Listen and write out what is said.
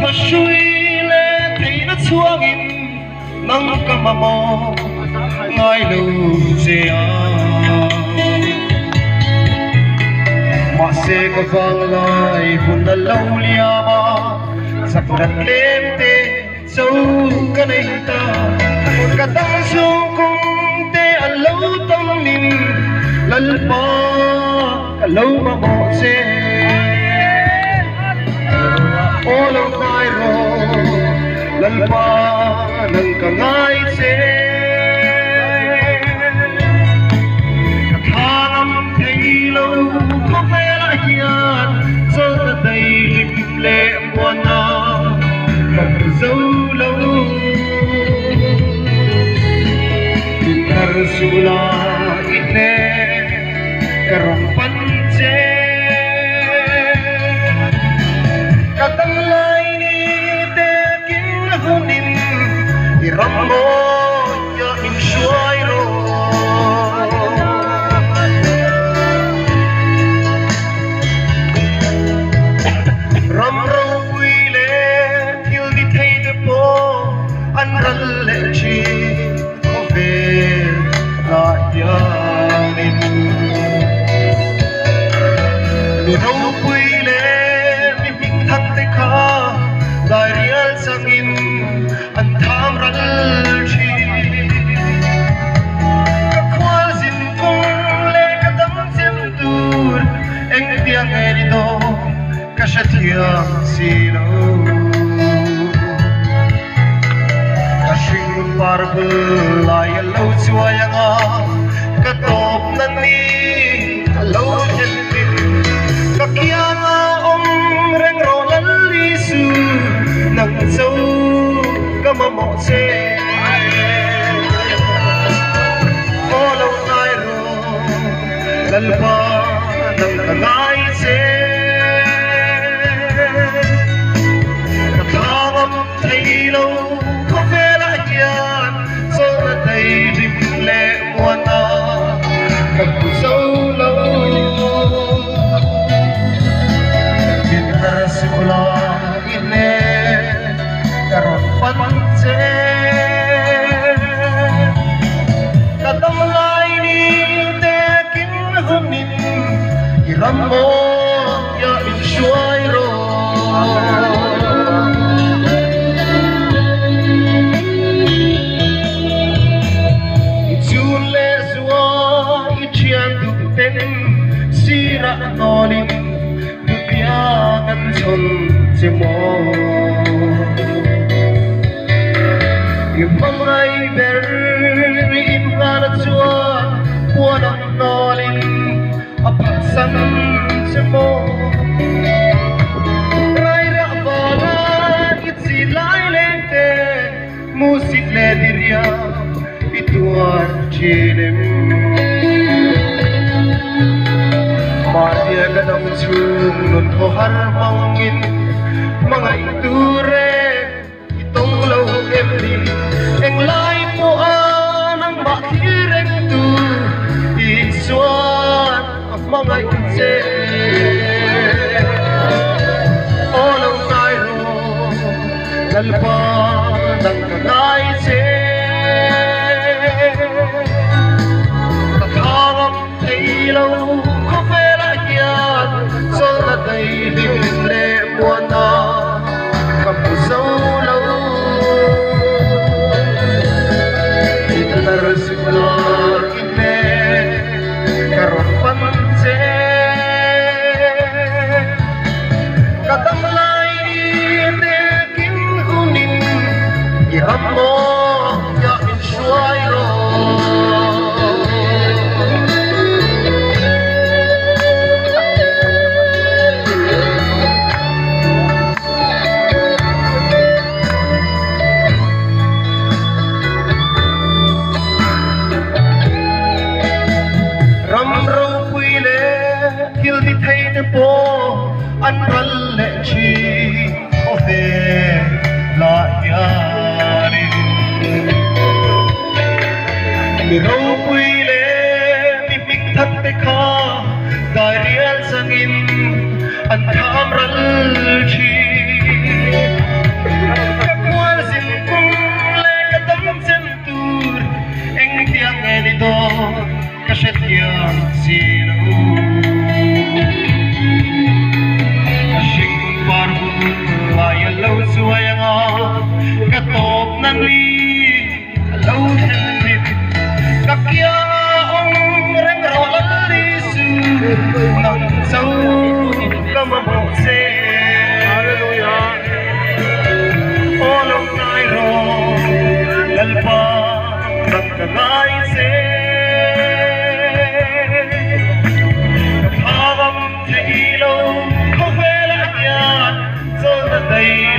thật suy lệ thấy nó xuống in nắng cầm mà mò ngài lưu dè mà sẽ có vang lại buồn là lâu lia mà sắp đặt đêm tê dấu cái này ta cả ta xuống cùng tê ăn lâu tâm mình lần ba cả lâu mà bỏ xe ô lâu nay rồi lần ba nâng cả ngay xe thang âm thấy lâu có vẻ lại hiền giờ ta đầy lịch lệ buồn cầm dấu lâu Tarsula ine karumpan je katang laini tekin hunin irambo ya inshuairo ramro wile til di teide po anral lechi yamin lu nâu quy lệ mi mình thắt tay kha đại riêng sang in anh tham rắn chi các khoa xin cung lệ các tấm xiêm tuột anh tiếng nghe đi đâu các sẽ thiêng xì lâu các sinh barbe lại lâu chua yang ka top nan ni lo chen tin ka kya om reng ro lan li su nang châu ka ma mo se o lo nai ro lan ba nang ka ngai se ka thang thei lo ko ve la yan so na dai rim le muan cầm sâu lâu kita sekolah ini karopan je kata mulai ni tekin hunin irambo ya inshuairo sira noling biyangan chon chemo imamrai ber imana chua puanang noling apasan chemo rai ra bala itsi lai lente musik le diria ituan chinem Maria gadang chung nun ko har mangin mga iture itong law emli eng lai mo anang makireng tu iswan ang mga itse olaw nairo lalpa ng kagaitse katangam ilaw so na day limle buwana kapusaw law itanarasula ine karopan se katamlay tekin hunin ihammo ya inshuairo po an ral le chi o ve la ya xuôi ngò cả tốp năng ly lâu thêm thịt các kia ông răng rõ lắm đi su nằm sâu cầm bộ xe ô lúc này rồi lần ba đặt cả gái xe Hãy subscribe cho kênh Ghiền Mì Gõ để không bỏ lỡ những video hấp dẫn